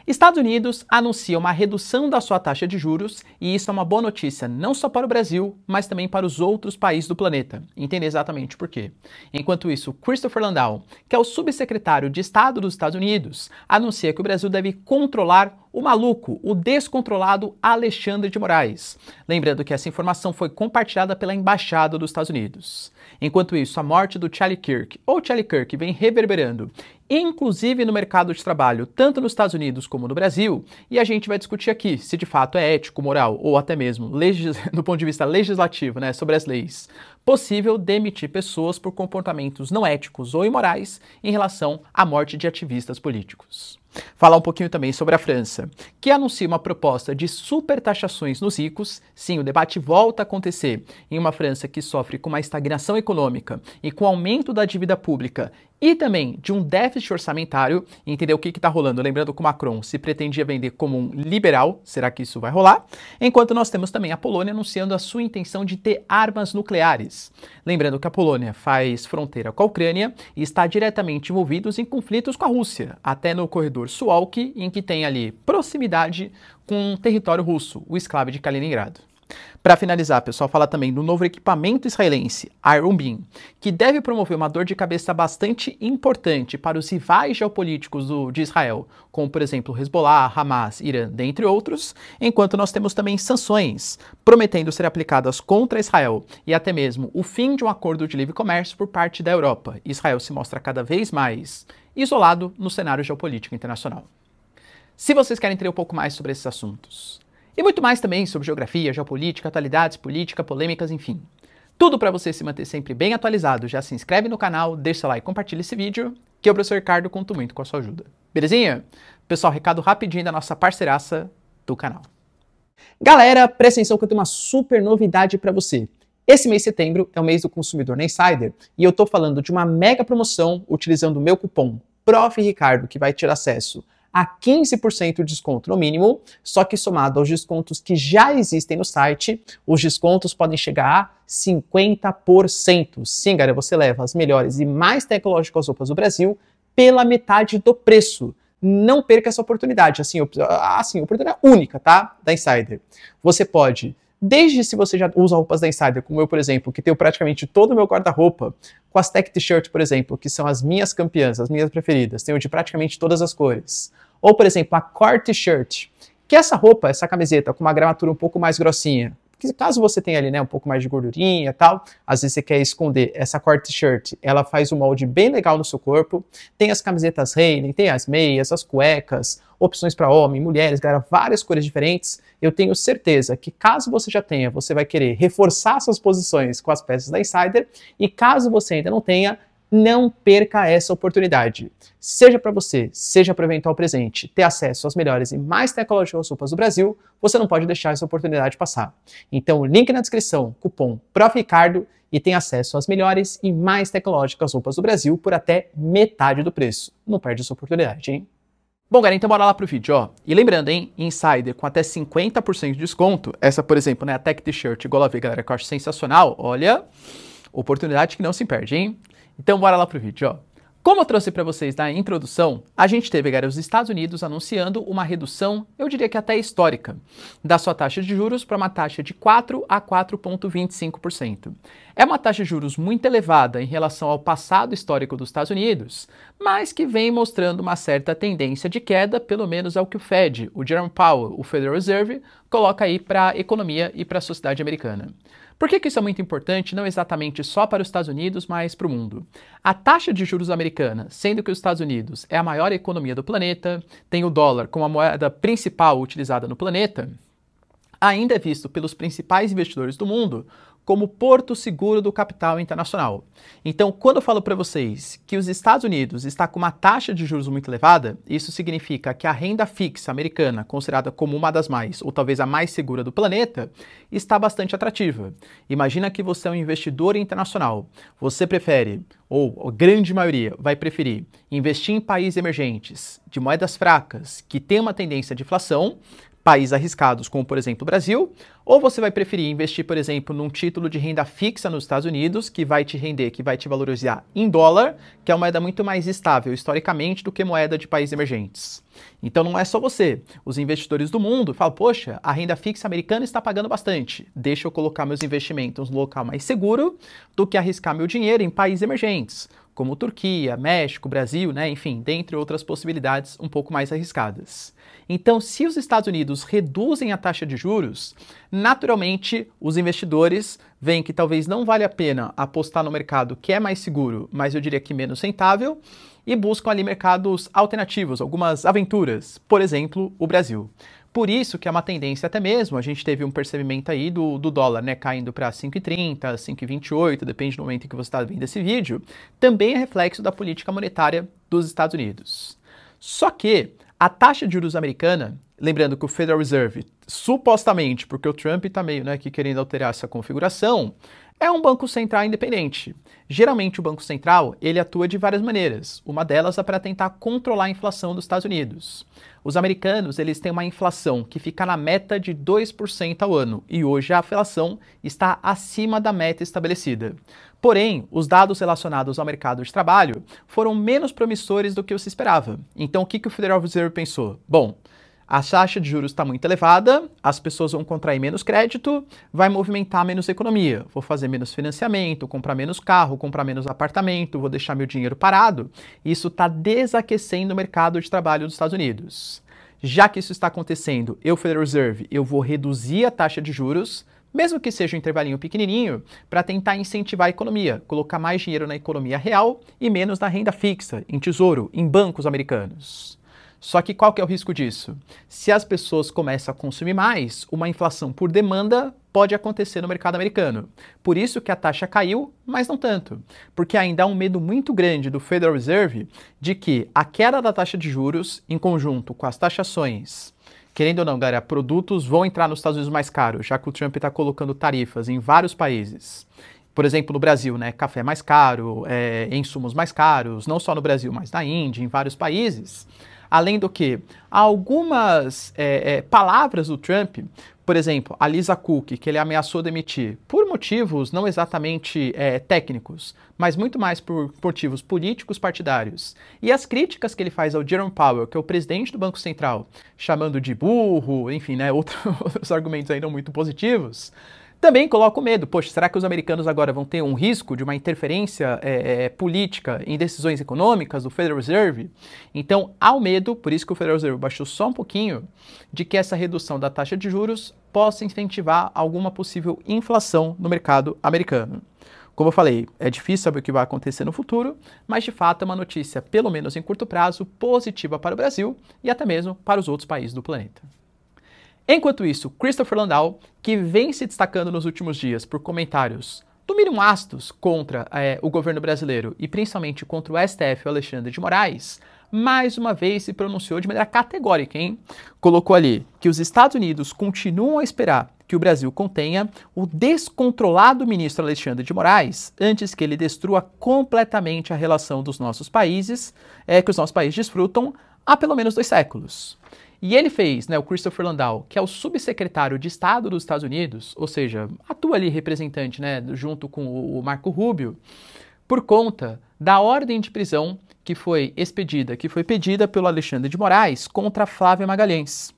Estados Unidos anuncia uma redução da sua taxa de juros e isso é uma boa notícia não só para o Brasil, mas também para os outros países do planeta. Entender exatamente por quê. Enquanto isso, Christopher Landau, que é o subsecretário de Estado dos Estados Unidos, anuncia que o Brasil deve controlar o maluco, o descontrolado Alexandre de Moraes. Lembrando que essa informação foi compartilhada pela Embaixada dos Estados Unidos. Enquanto isso, a morte do Charlie Kirk, ou Charlie Kirk, vem reverberando, inclusive no mercado de trabalho, tanto nos Estados Unidos como no Brasil, e a gente vai discutir aqui se de fato é ético, moral, ou até mesmo do ponto de vista legislativo, né, sobre as leis, possível demitir pessoas por comportamentos não éticos ou imorais em relação à morte de ativistas políticos. Falar um pouquinho também sobre a França, que anuncia uma proposta de supertaxações nos ricos. Sim, o debate volta a acontecer em uma França que sofre com uma estagnação econômica e com aumento da dívida pública e também de um déficit orçamentário. Entender o que está rolando? Lembrando que o Macron se pretendia vender como um liberal, será que isso vai rolar? Enquanto nós temos também a Polônia anunciando a sua intenção de ter armas nucleares. Lembrando que a Polônia faz fronteira com a Ucrânia e está diretamente envolvida em conflitos com a Rússia, até no corredor Suwalki, em que tem ali proximidade com o território russo, o enclave de Kaliningrado. Para finalizar, pessoal, fala também do novo equipamento israelense, Iron Beam, que deve promover uma dor de cabeça bastante importante para os rivais geopolíticos de Israel, como por exemplo Hezbollah, Hamas, Irã, dentre outros, enquanto nós temos também sanções prometendo ser aplicadas contra Israel e até mesmo o fim de um acordo de livre comércio por parte da Europa. Israel se mostra cada vez mais isolado no cenário geopolítico internacional. Se vocês querem entender um pouco mais sobre esses assuntos, e muito mais também sobre geografia, geopolítica, atualidades, política, polêmicas, enfim. Tudo para você se manter sempre bem atualizado. Já se inscreve no canal, deixa seu like e compartilha esse vídeo, que eu, professor Ricardo, conto muito com a sua ajuda. Belezinha? Pessoal, recado rapidinho da nossa parceiraça do canal. Galera, presta atenção que eu tenho uma super novidade para você. Esse mês de setembro é o mês do consumidor na Insider e eu tô falando de uma mega promoção utilizando o meu cupom Prof. Ricardo, que vai ter acesso a 15% de desconto no mínimo, só que somado aos descontos que já existem no site, os descontos podem chegar a 50%. Sim, galera, você leva as melhores e mais tecnológicas roupas do Brasil pela metade do preço. Não perca essa oportunidade, assim, oportunidade única, tá? Da Insider. Você pode, desde se você já usa roupas da Insider, como eu, por exemplo, que tenho praticamente todo o meu guarda-roupa, com as Tech T-shirt, por exemplo, que são as minhas campeãs, as minhas preferidas, tenho de praticamente todas as cores. Ou, por exemplo, a Core T-shirt, que é essa roupa, essa camiseta com uma gramatura um pouco mais grossinha, que caso você tenha ali, né, um pouco mais de gordurinha e tal, às vezes você quer esconder essa Core T-shirt, ela faz um molde bem legal no seu corpo. Tem as camisetas Hailey, tem as meias, as cuecas, opções para homem, mulheres, galera, várias cores diferentes. Eu tenho certeza que caso você já tenha, você vai querer reforçar suas posições com as peças da Insider, e caso você ainda não tenha, não perca essa oportunidade. Seja para você, seja para eventual presente, ter acesso às melhores e mais tecnológicas roupas do Brasil, você não pode deixar essa oportunidade passar. Então, link na descrição, cupom Prof. Ricardo, e tem acesso às melhores e mais tecnológicas roupas do Brasil por até metade do preço. Não perde essa oportunidade, hein? Bom, galera, então bora lá pro vídeo, ó. E lembrando, hein, Insider com até 50% de desconto, essa, por exemplo, né, a Tech T-shirt, igual a ver, galera, que eu acho sensacional, olha, oportunidade que não se perde, hein? Então bora lá pro vídeo, ó. Como eu trouxe para vocês na introdução, a gente teve, galera, os Estados Unidos anunciando uma redução, eu diria que até histórica, da sua taxa de juros para uma taxa de 4 a 4,25%. É uma taxa de juros muito elevada em relação ao passado histórico dos Estados Unidos, mas que vem mostrando uma certa tendência de queda, pelo menos é o que o Fed, o Jerome Powell, o Federal Reserve, coloca aí para a economia e para a sociedade americana. Por que isso é muito importante, não exatamente só para os Estados Unidos, mas para o mundo? A taxa de juros americana, sendo que os Estados Unidos é a maior economia do planeta, tem o dólar como a moeda principal utilizada no planeta, ainda é visto pelos principais investidores do mundo como porto seguro do capital internacional. Então, quando eu falo para vocês que os Estados Unidos está com uma taxa de juros muito elevada, isso significa que a renda fixa americana, considerada como uma das mais, ou talvez a mais segura do planeta, está bastante atrativa. Imagina que você é um investidor internacional. Você prefere, ou a grande maioria vai preferir, investir em países emergentes, de moedas fracas, que têm uma tendência de inflação, países arriscados, como por exemplo o Brasil, Ou você vai preferir investir, por exemplo, num título de renda fixa nos Estados Unidos, que vai te render, que vai te valorizar em dólar, que é uma moeda muito mais estável historicamente do que moeda de países emergentes. Então não é só você. Os investidores do mundo falam, poxa, a renda fixa americana está pagando bastante. Deixa eu colocar meus investimentos no local mais seguro do que arriscar meu dinheiro em países emergentes, como Turquia, México, Brasil, né? Enfim, dentre outras possibilidades um pouco mais arriscadas. Então, se os Estados Unidos reduzem a taxa de juros, naturalmente os investidores veem que talvez não vale a pena apostar no mercado que é mais seguro, mas eu diria que menos rentável, e buscam ali mercados alternativos, algumas aventuras, por exemplo, o Brasil. Por isso que é uma tendência até mesmo, a gente teve um percebimento aí do dólar, né, caindo para 5,30, 5,28, depende do momento em que você está vendo esse vídeo, também é reflexo da política monetária dos Estados Unidos. Só que a taxa de juros americana, lembrando que o Federal Reserve, supostamente, porque o Trump está meio, né, aqui querendo alterar essa configuração, é um banco central independente. Geralmente o Banco Central, ele atua de várias maneiras. Uma delas é para tentar controlar a inflação dos Estados Unidos. Os americanos, eles têm uma inflação que fica na meta de 2% ao ano, e hoje a inflação está acima da meta estabelecida. Porém, os dados relacionados ao mercado de trabalho foram menos promissores do que se esperava. Então, o que o Federal Reserve pensou? Bom, a taxa de juros está muito elevada, as pessoas vão contrair menos crédito, vai movimentar menos economia. Vou fazer menos financiamento, comprar menos carro, comprar menos apartamento, vou deixar meu dinheiro parado. Isso está desaquecendo o mercado de trabalho dos Estados Unidos. Já que isso está acontecendo, Federal Reserve, eu vou reduzir a taxa de juros, mesmo que seja um intervalinho pequenininho, para tentar incentivar a economia, colocar mais dinheiro na economia real e menos na renda fixa, em tesouro, em bancos americanos. Só que qual que é o risco disso? Se as pessoas começam a consumir mais, uma inflação por demanda pode acontecer no mercado americano. Por isso que a taxa caiu, mas não tanto. Porque ainda há um medo muito grande do Federal Reserve de que a queda da taxa de juros, em conjunto com as taxações, querendo ou não, galera, produtos vão entrar nos Estados Unidos mais caros, já que o Trump está colocando tarifas em vários países. Por exemplo, no Brasil, né, café mais caro, insumos mais caros, não só no Brasil, mas na Índia, em vários países. Além do que, algumas palavras do Trump, por exemplo, a Lisa Cook, que ele ameaçou demitir, por motivos não exatamente técnicos, mas muito mais por motivos políticos partidários. E as críticas que ele faz ao Jerome Powell, que é o presidente do Banco Central, chamando de burro, enfim, né, outros argumentos aí não muito positivos, também coloca o medo. Poxa, será que os americanos agora vão ter um risco de uma interferência política em decisões econômicas do Federal Reserve? Então, há o medo, por isso que o Federal Reserve baixou só um pouquinho, de que essa redução da taxa de juros possa incentivar alguma possível inflação no mercado americano. Como eu falei, é difícil saber o que vai acontecer no futuro, mas de fato é uma notícia, pelo menos em curto prazo, positiva para o Brasil e até mesmo para os outros países do planeta. Enquanto isso, Christopher Landau, que vem se destacando nos últimos dias por comentários no mínimo ácidos contra o governo brasileiro e principalmente contra o STF, o Alexandre de Moraes, mais uma vez se pronunciou de maneira categórica, hein? Colocou ali que os Estados Unidos continuam a esperar que o Brasil contenha o descontrolado ministro Alexandre de Moraes antes que ele destrua completamente a relação dos nossos países, que os nossos países desfrutam há pelo menos 2 séculos. E ele fez, né, o Christopher Landau, que é o subsecretário de Estado dos Estados Unidos, ou seja, atua ali representante, né, junto com o Marco Rubio, por conta da ordem de prisão que foi pedida pelo Alexandre de Moraes contra Flávia Magalhães.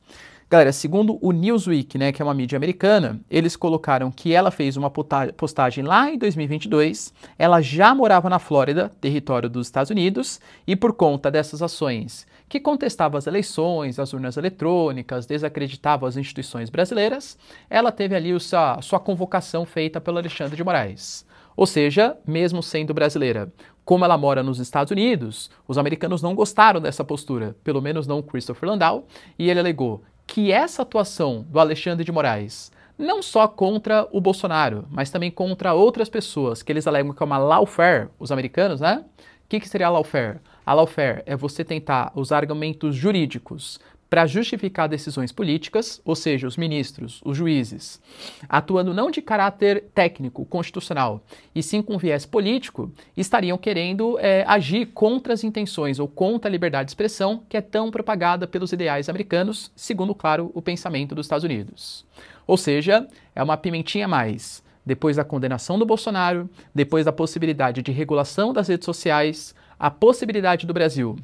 Galera, segundo o Newsweek, né, que é uma mídia americana, eles colocaram que ela fez uma postagem lá em 2022, ela já morava na Flórida, território dos Estados Unidos, e por conta dessas ações que contestavam as eleições, as urnas eletrônicas, desacreditavam as instituições brasileiras, ela teve ali sua convocação feita pelo Alexandre de Moraes. Ou seja, mesmo sendo brasileira, como ela mora nos Estados Unidos, os americanos não gostaram dessa postura, pelo menos não o Christopher Landau, e ele alegou que essa atuação do Alexandre de Moraes, não só contra o Bolsonaro, mas também contra outras pessoas, que eles alegam que é uma lawfare, os americanos, né? O que seria a lawfare? A lawfare é você tentar usar argumentos jurídicos para justificar decisões políticas, ou seja, os ministros, os juízes, atuando não de caráter técnico, constitucional, e sim com viés político, estariam querendo agir contra as intenções ou contra a liberdade de expressão que é tão propagada pelos ideais americanos, segundo, claro, o pensamento dos Estados Unidos. Ou seja, é uma pimentinha a mais. Depois da condenação do Bolsonaro, depois da possibilidade de regulação das redes sociais, a possibilidade do Brasil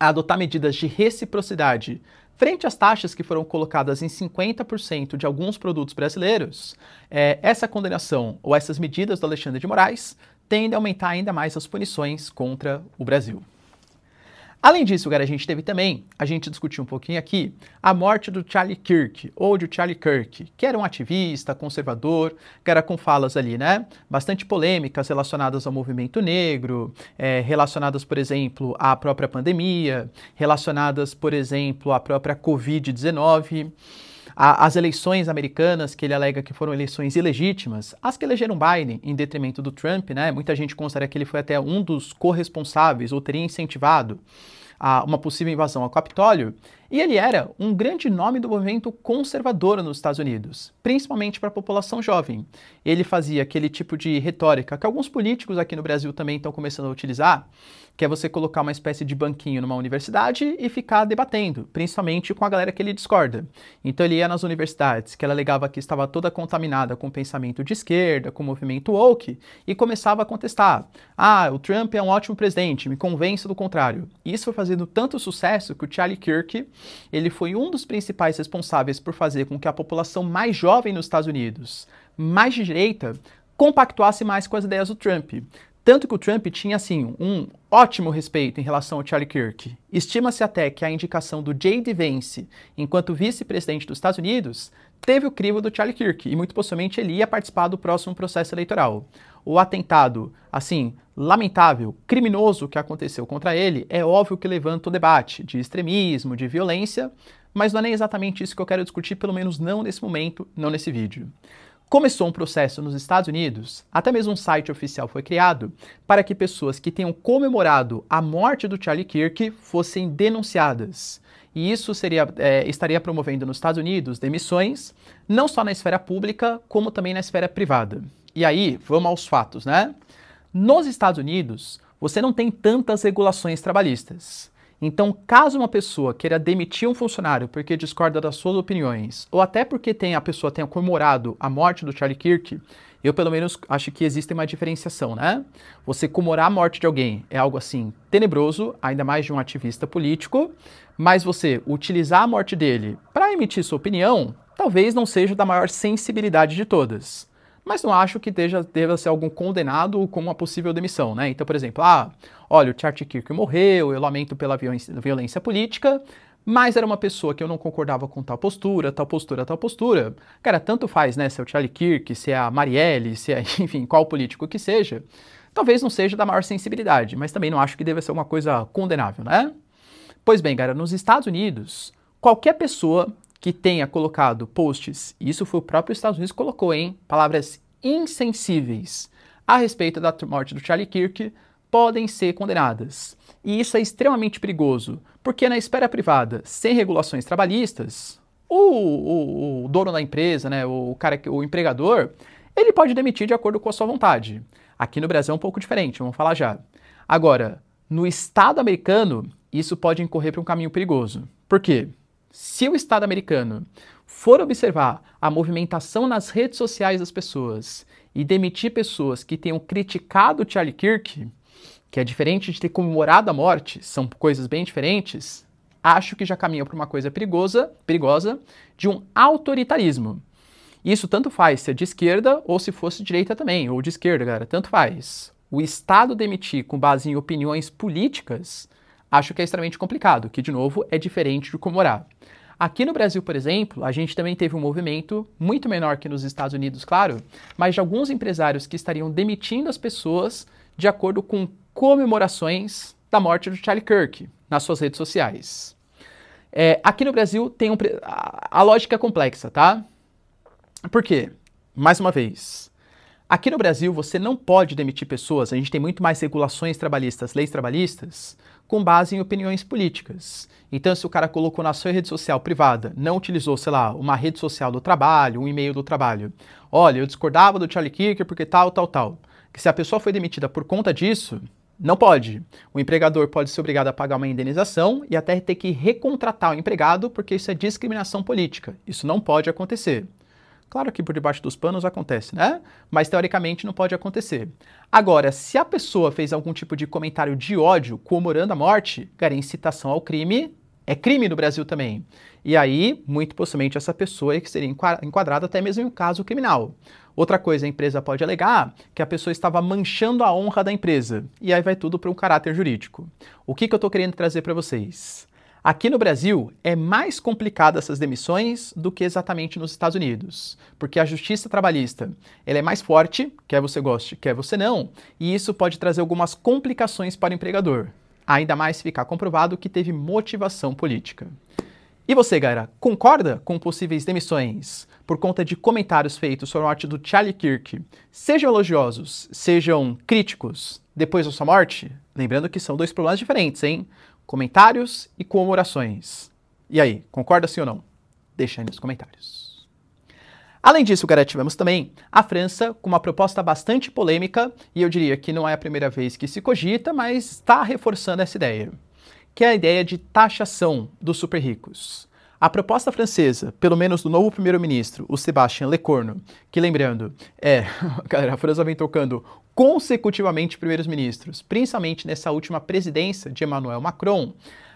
adotar medidas de reciprocidade frente às taxas que foram colocadas em 50% de alguns produtos brasileiros, essa condenação ou essas medidas do Alexandre de Moraes tendem a aumentar ainda mais as punições contra o Brasil. Além disso, galera, a gente discutiu um pouquinho aqui a morte do Charlie Kirk, ou de Charlie Kirk, que era um ativista, conservador, que era com falas ali, né, bastante polêmicas relacionadas ao movimento negro, relacionadas, por exemplo, à própria pandemia, relacionadas, por exemplo, à própria Covid-19, as eleições americanas, que ele alega que foram eleições ilegítimas, as que elegeram Biden em detrimento do Trump, né? Muita gente considera que ele foi até um dos corresponsáveis ou teria incentivado a uma possível invasão ao Capitólio, e ele era um grande nome do movimento conservador nos Estados Unidos, principalmente para a população jovem. Ele fazia aquele tipo de retórica que alguns políticos aqui no Brasil também estão começando a utilizar, que é você colocar uma espécie de banquinho numa universidade e ficar debatendo, principalmente com a galera que ele discorda. Então ele ia nas universidades, que ela alegava que estava toda contaminada com pensamento de esquerda, com o movimento woke, e começava a contestar. Ah, o Trump é um ótimo presidente, me convença do contrário. Isso foi fazendo tanto sucesso que o Charlie Kirk, ele foi um dos principais responsáveis por fazer com que a população mais jovem nos Estados Unidos, mais de direita, compactuasse mais com as ideias do Trump. Tanto que o Trump tinha, assim, um ótimo respeito em relação ao Charlie Kirk. Estima-se até que a indicação do J.D. Vance, enquanto vice-presidente dos Estados Unidos, teve o crivo do Charlie Kirk, e muito possivelmente ele ia participar do próximo processo eleitoral. O atentado, assim, lamentável, criminoso que aconteceu contra ele, é óbvio que levanta o debate de extremismo, de violência, mas não é nem exatamente isso que eu quero discutir, pelo menos não nesse momento, não nesse vídeo. Começou um processo nos Estados Unidos, até mesmo um site oficial foi criado, para que pessoas que tenham comemorado a morte do Charlie Kirk fossem denunciadas. E isso estaria promovendo nos Estados Unidos demissões, não só na esfera pública, como também na esfera privada. E aí, vamos aos fatos, né? Nos Estados Unidos, você não tem tantas regulações trabalhistas. Então, caso uma pessoa queira demitir um funcionário porque discorda das suas opiniões, ou até porque a pessoa tenha comemorado a morte do Charlie Kirk, eu pelo menos acho que existe uma diferenciação, né? Você comemorar a morte de alguém é algo assim tenebroso, ainda mais de um ativista político, mas você utilizar a morte dele para emitir sua opinião, talvez não seja da maior sensibilidade de todas. Mas não acho que deva ser algum condenado como uma possível demissão, né? Então, por exemplo, olha, o Charlie Kirk morreu, eu lamento pela violência política, mas era uma pessoa que eu não concordava com tal postura, tal postura, tal postura. Cara, tanto faz, né, se é o Charlie Kirk, se é a Marielle, se é, enfim, qual político que seja. Talvez não seja da maior sensibilidade, mas também não acho que deva ser uma coisa condenável, né? Pois bem, cara, nos Estados Unidos, qualquer pessoa que tenha colocado posts, e isso foi o próprio Estados Unidos que colocou, hein, palavras insensíveis a respeito da morte do Charlie Kirk, podem ser condenadas. E isso é extremamente perigoso, porque na esfera privada, sem regulações trabalhistas, o dono da empresa, né, o empregador, ele pode demitir de acordo com a sua vontade. Aqui no Brasil é um pouco diferente, vamos falar já. Agora, no Estado americano, isso pode incorrer para um caminho perigoso. Por quê? Se o Estado americano for observar a movimentação nas redes sociais das pessoas e demitir pessoas que tenham criticado o Charlie Kirk, que é diferente de ter comemorado a morte, são coisas bem diferentes, acho que já caminha para uma coisa perigosa de um autoritarismo. Isso tanto faz se é de esquerda ou se fosse de direita também, ou de esquerda, galera, tanto faz. O Estado demitir com base em opiniões políticas, acho que é extremamente complicado, que, de novo, é diferente de comemorar. Aqui no Brasil, por exemplo, a gente também teve um movimento, muito menor que nos Estados Unidos, claro, mas de alguns empresários que estariam demitindo as pessoas de acordo com comemorações da morte do Charlie Kirk nas suas redes sociais. Aqui no Brasil tem a lógica é complexa, tá? Por quê? Mais uma vez, aqui no Brasil você não pode demitir pessoas, a gente tem muito mais regulações trabalhistas, leis trabalhistas, com base em opiniões políticas. Então, se o cara colocou na sua rede social privada, não utilizou, sei lá, uma rede social do trabalho, um e-mail do trabalho. Olha, eu discordava do Charlie Kirk porque tal. Que se a pessoa foi demitida por conta disso, não pode. O empregador pode ser obrigado a pagar uma indenização e até ter que recontratar o empregado porque isso é discriminação política. Isso não pode acontecer. Claro que por debaixo dos panos acontece, né? Mas teoricamente não pode acontecer. Agora, se a pessoa fez algum tipo de comentário de ódio comemorando a morte, cara, incitação ao crime é crime no Brasil também. E aí, muito possivelmente, essa pessoa é que seria enquadrada até mesmo em um caso criminal. Outra coisa, a empresa pode alegar que a pessoa estava manchando a honra da empresa. E aí vai tudo para um caráter jurídico. O que eu estou querendo trazer para vocês? Aqui no Brasil, é mais complicado essas demissões do que exatamente nos Estados Unidos, porque a justiça trabalhista ela é mais forte, quer você goste, quer você não, e isso pode trazer algumas complicações para o empregador, ainda mais se ficar comprovado que teve motivação política. E você, galera, concorda com possíveis demissões por conta de comentários feitos sobre a morte do Charlie Kirk, sejam elogiosos, sejam críticos, depois da sua morte? Lembrando que são dois problemas diferentes, hein? Comentários e comemorações. E aí, concorda sim ou não? Deixa aí nos comentários. Além disso, galera, tivemos também a França com uma proposta bastante polêmica, e eu diria que não é a primeira vez que se cogita, mas está reforçando essa ideia, que é a ideia de taxação dos super ricos. A proposta francesa, pelo menos do novo primeiro-ministro, o Sébastien Lecornu, que lembrando, galera, a França vem trocando consecutivamente primeiros ministros, principalmente nessa última presidência de Emmanuel Macron,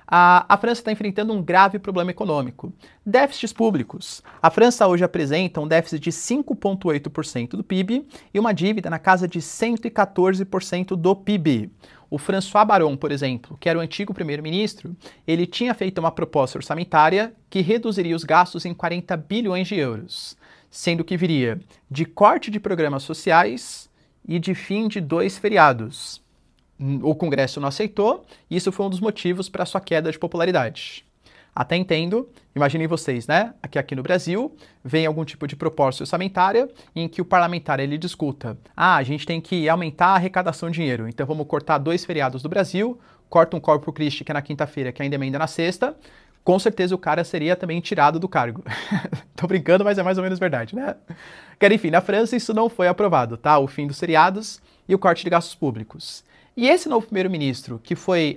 a França está enfrentando um grave problema econômico. Déficits públicos. A França hoje apresenta um déficit de 5,8% do PIB e uma dívida na casa de 114% do PIB. O François Baron, por exemplo, que era o antigo primeiro-ministro, ele tinha feito uma proposta orçamentária que reduziria os gastos em 40 bilhões de euros, sendo que viria de corte de programas sociais e de fim de 2 feriados. O Congresso não aceitou e isso foi um dos motivos para sua queda de popularidade. Até entendo, imaginem vocês, né? Aqui no Brasil, vem algum tipo de proposta orçamentária em que o parlamentar ele discuta. A gente tem que aumentar a arrecadação de dinheiro, então vamos cortar 2 feriados do Brasil, corta um Corpus Christi que é na quinta-feira, que ainda emenda na sexta, com certeza o cara seria também tirado do cargo. Tô brincando, mas é mais ou menos verdade, né? Enfim, na França isso não foi aprovado, tá? O fim dos feriados e o corte de gastos públicos. E esse novo primeiro-ministro, que foi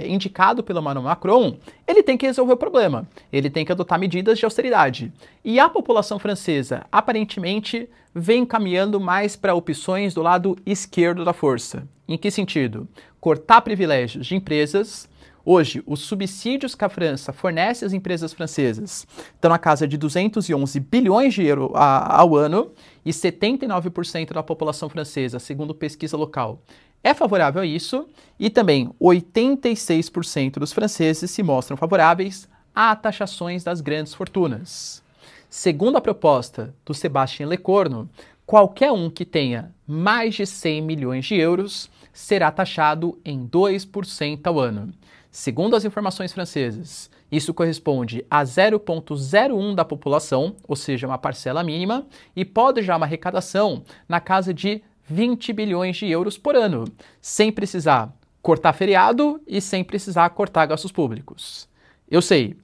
indicado pelo Emmanuel Macron, ele tem que resolver o problema. Ele tem que adotar medidas de austeridade. E a população francesa, aparentemente, vem caminhando mais para opções do lado esquerdo da força. Em que sentido? Cortar privilégios de empresas. Hoje, os subsídios que a França fornece às empresas francesas estão na casa de 211 bilhões de euros ao ano e 79% da população francesa, segundo pesquisa local, é favorável a isso, e também 86% dos franceses se mostram favoráveis a taxações das grandes fortunas. Segundo a proposta do Sébastien Lecornu, qualquer um que tenha mais de 100 milhões de euros será taxado em 2% ao ano. Segundo as informações francesas, isso corresponde a 0,01 da população, ou seja, uma parcela mínima, e pode gerar uma arrecadação na casa de 20 bilhões de euros por ano, sem precisar cortar feriado e sem precisar cortar gastos públicos. Eu sei,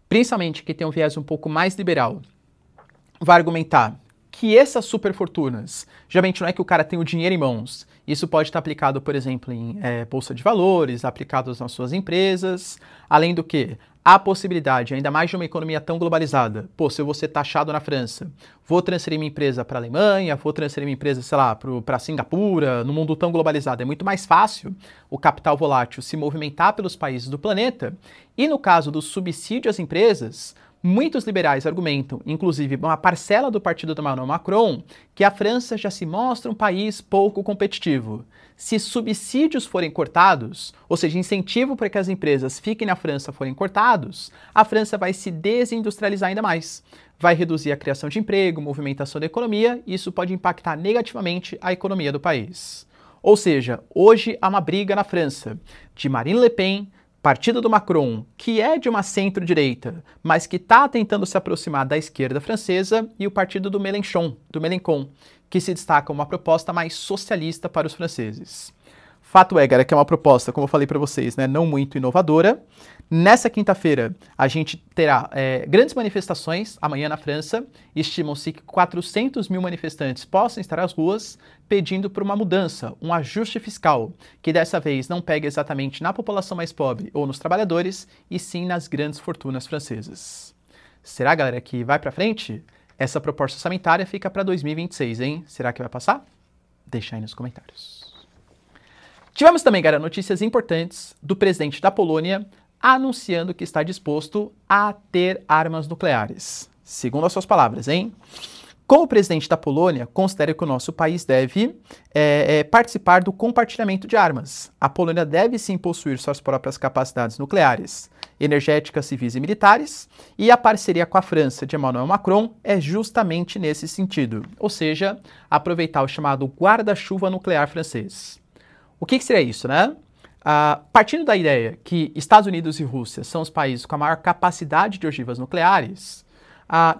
principalmente quem tem um viés um pouco mais liberal, vai argumentar que essas superfortunas, geralmente não é que o cara tem o dinheiro em mãos, isso pode estar aplicado, por exemplo, em bolsa de valores, aplicado nas suas empresas, além do que há possibilidade, ainda mais de uma economia tão globalizada. Pô, se eu vou ser taxado na França, vou transferir minha empresa para a Alemanha, vou transferir minha empresa, sei lá, para Singapura, no mundo tão globalizado. É muito mais fácil o capital volátil se movimentar pelos países do planeta. E no caso do subsídio às empresas, muitos liberais argumentam, inclusive uma parcela do partido do Emmanuel Macron, que a França já se mostra um país pouco competitivo. Se subsídios forem cortados, ou seja, incentivo para que as empresas fiquem na França forem cortados, a França vai se desindustrializar ainda mais. Vai reduzir a criação de emprego, movimentação da economia, e isso pode impactar negativamente a economia do país. Ou seja, hoje há uma briga na França de Marine Le Pen, partido do Macron, que é de uma centro-direita, mas que está tentando se aproximar da esquerda francesa, e o partido do Mélenchon, que se destaca uma proposta mais socialista para os franceses. Fato é, galera, que é uma proposta, como eu falei para vocês, né, não muito inovadora. Nessa quinta-feira, a gente terá grandes manifestações amanhã na França. Estimam-se que 400 mil manifestantes possam estar às ruas pedindo por uma mudança, um ajuste fiscal, que dessa vez não pega exatamente na população mais pobre ou nos trabalhadores, e sim nas grandes fortunas francesas. Será, galera, que vai para frente? Essa proposta orçamentária fica para 2026, hein? Será que vai passar? Deixa aí nos comentários. Tivemos também, galera, notícias importantes do presidente da Polônia anunciando que está disposto a ter armas nucleares. Segundo as suas palavras, hein? Como presidente da Polônia, considera que o nosso país deve participar do compartilhamento de armas. A Polônia deve sim possuir suas próprias capacidades nucleares, energéticas, civis e militares, e a parceria com a França de Emmanuel Macron é justamente nesse sentido, ou seja, aproveitar o chamado guarda-chuva nuclear francês. O que seria isso, né? Partindo da ideia que Estados Unidos e Rússia são os países com a maior capacidade de ogivas nucleares,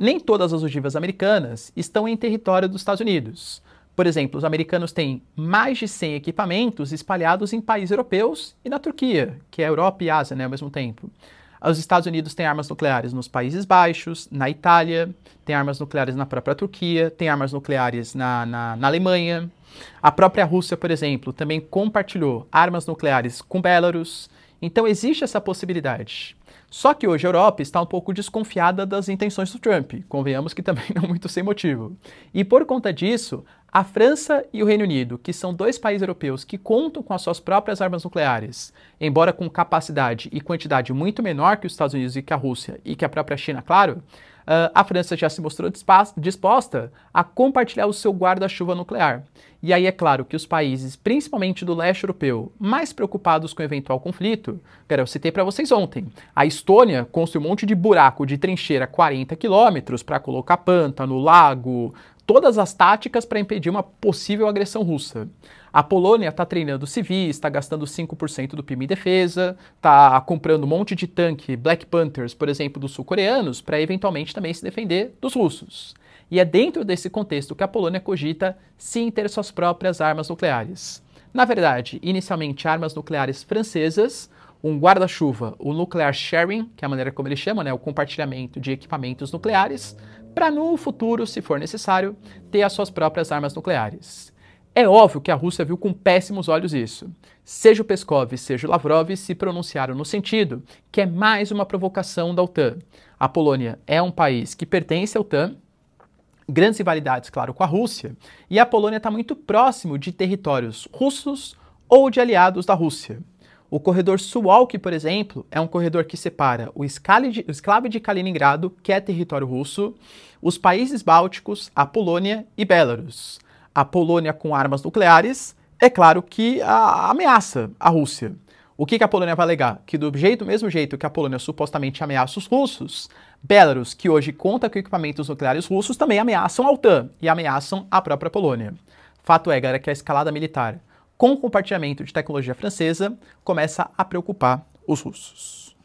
nem todas as ogivas americanas estão em território dos Estados Unidos. Por exemplo, os americanos têm mais de 100 equipamentos espalhados em países europeus e na Turquia, que é Europa e Ásia, né, ao mesmo tempo. Os Estados Unidos têm armas nucleares nos Países Baixos, na Itália, tem armas nucleares na própria Turquia, tem armas nucleares na Alemanha. A própria Rússia, por exemplo, também compartilhou armas nucleares com Belarus. Então existe essa possibilidade. Só que hoje a Europa está um pouco desconfiada das intenções do Trump, convenhamos que também não muito sem motivo. E por conta disso, a França e o Reino Unido, que são dois países europeus que contam com as suas próprias armas nucleares, embora com capacidade e quantidade muito menor que os Estados Unidos e que a Rússia e que a própria China, claro, a França já se mostrou disposta a compartilhar o seu guarda-chuva nuclear. E aí é claro que os países, principalmente do leste europeu, mais preocupados com o eventual conflito, cara, eu citei para vocês ontem, a Estônia construiu um monte de buraco de trincheira 40 quilômetros para colocar pântano, lago, todas as táticas para impedir uma possível agressão russa. A Polônia está treinando civis, está gastando 5% do PIB em defesa, está comprando um monte de tanque Black Panthers, por exemplo, dos sul-coreanos, para eventualmente também se defender dos russos. E é dentro desse contexto que a Polônia cogita sim ter suas próprias armas nucleares. Na verdade, inicialmente armas nucleares francesas, um guarda-chuva, o nuclear sharing, que é a maneira como eles chamam, né, o compartilhamento de equipamentos nucleares, para no futuro, se for necessário, ter as suas próprias armas nucleares. É óbvio que a Rússia viu com péssimos olhos isso. Seja o Peskov, seja o Lavrov se pronunciaram no sentido que é mais uma provocação da OTAN. A Polônia é um país que pertence à OTAN, grandes rivalidades, claro, com a Rússia, e a Polônia está muito próximo de territórios russos ou de aliados da Rússia. O corredor Suwalki, por exemplo, é um corredor que separa o enclave de Kaliningrado, que é território russo, os países bálticos, a Polônia e Belarus. A Polônia com armas nucleares, é claro que ameaça a Rússia. O que a Polônia vai alegar? Que do mesmo jeito que a Polônia supostamente ameaça os russos, Belarus, que hoje conta com equipamentos nucleares russos, também ameaçam a OTAN e ameaçam a própria Polônia. Fato é, galera, que a escalada militar com o compartilhamento de tecnologia francesa começa a preocupar os russos.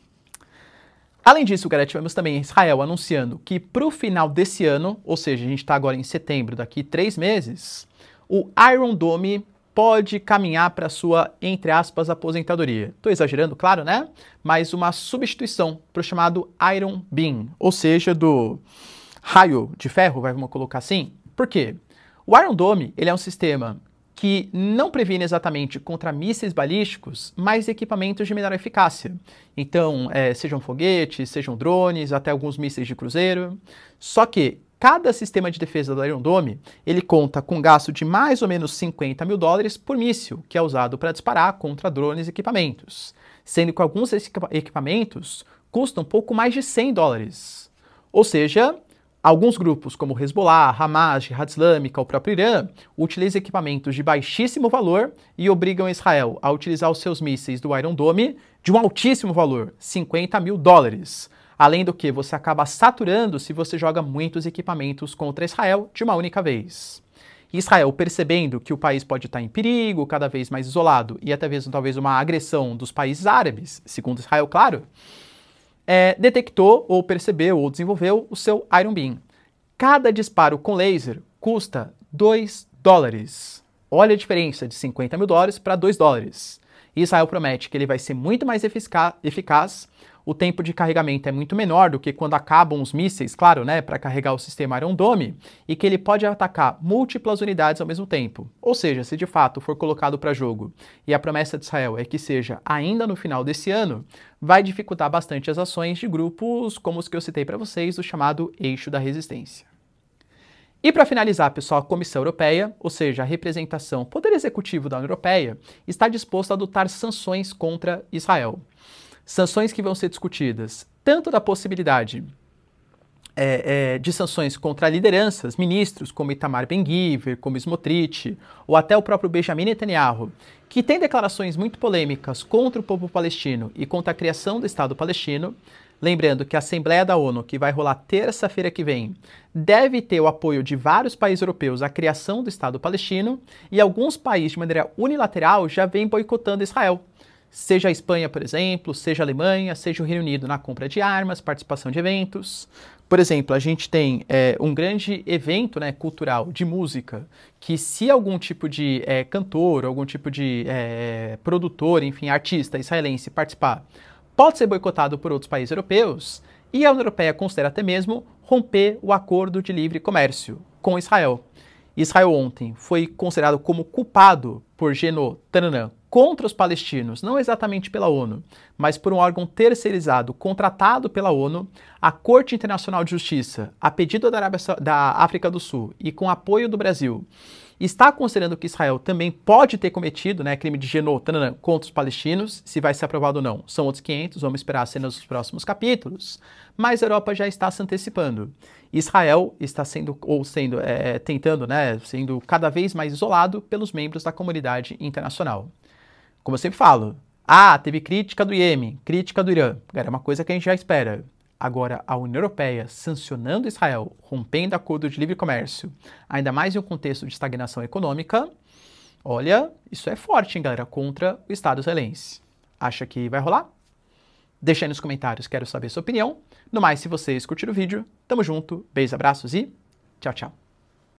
Além disso, galera, tivemos também Israel anunciando que para o final desse ano, ou seja, a gente está agora em setembro, daqui 3 meses, o Iron Dome pode caminhar para sua, entre aspas, aposentadoria. Estou exagerando, claro, né? Mas uma substituição para o chamado Iron Beam, ou seja, do raio de ferro, vamos colocar assim. Por quê? O Iron Dome, ele é um sistema que não previne exatamente contra mísseis balísticos, mas equipamentos de menor eficácia. Então, sejam foguetes, sejam drones, até alguns mísseis de cruzeiro. Só que cada sistema de defesa do Iron Dome, ele conta com gasto de mais ou menos $50 mil por míssil, que é usado para disparar contra drones e equipamentos. Sendo que alguns equipamentos custam pouco mais de $100. Ou seja, alguns grupos, como Hezbollah, Hamas, Jihad Islâmica, o próprio Irã, utilizam equipamentos de baixíssimo valor e obrigam Israel a utilizar os seus mísseis do Iron Dome de um altíssimo valor, $50 mil. Além do que, você acaba saturando se você joga muitos equipamentos contra Israel de uma única vez. Israel, percebendo que o país pode estar em perigo, cada vez mais isolado, e até mesmo talvez uma agressão dos países árabes, segundo Israel, claro, detectou, ou percebeu, ou desenvolveu o seu Iron Beam. Cada disparo com laser custa $2. Olha a diferença de 50 mil dólares para 2 dólares. Israel promete que ele vai ser muito mais eficaz, o tempo de carregamento é muito menor do que quando acabam os mísseis, claro, né, para carregar o sistema Iron Dome, e que ele pode atacar múltiplas unidades ao mesmo tempo. Ou seja, se de fato for colocado para jogo e a promessa de Israel é que seja ainda no final desse ano, vai dificultar bastante as ações de grupos como os que eu citei para vocês, do chamado Eixo da Resistência. E para finalizar, pessoal, a Comissão Europeia, ou seja, a representação, o poder executivo da União Europeia, está disposto a adotar sanções contra Israel. Sanções que vão ser discutidas tanto da possibilidade de sanções contra lideranças, ministros como Itamar Ben-Gvir, como Smotrich, ou até o próprio Benjamin Netanyahu, que tem declarações muito polêmicas contra o povo palestino e contra a criação do Estado palestino. Lembrando que a Assembleia da ONU, que vai rolar terça-feira que vem, deve ter o apoio de vários países europeus à criação do Estado palestino, e alguns países, de maneira unilateral, já vêm boicotando Israel. Seja a Espanha, por exemplo, seja a Alemanha, seja o Reino Unido na compra de armas, participação de eventos. Por exemplo, a gente tem um grande evento, né, cultural de música, que se algum tipo de cantor, algum tipo de produtor, enfim, artista israelense participar, pode ser boicotado por outros países europeus, e a União Europeia considera até mesmo romper o acordo de livre comércio com Israel. Israel ontem foi considerado como culpado por genocídio contra os palestinos, não exatamente pela ONU, mas por um órgão terceirizado contratado pela ONU, a Corte Internacional de Justiça, a pedido da África do Sul e com apoio do Brasil, está considerando que Israel também pode ter cometido, né, crime de genocídio contra os palestinos. Se vai ser aprovado ou não, são outros 500, vamos esperar as cenas dos próximos capítulos. Mas a Europa já está se antecipando. Israel está tentando, né, sendo cada vez mais isolado pelos membros da comunidade internacional. Como eu sempre falo, teve crítica do Iêmen, crítica do Irã, é uma coisa que a gente já espera. Agora, a União Europeia sancionando Israel, rompendo acordo de livre comércio, ainda mais em um contexto de estagnação econômica, olha, isso é forte, hein, galera, contra o Estado israelense. Acha que vai rolar? Deixa aí nos comentários, quero saber sua opinião. No mais, se vocês curtiram o vídeo, tamo junto, beijos, abraços e tchau, tchau.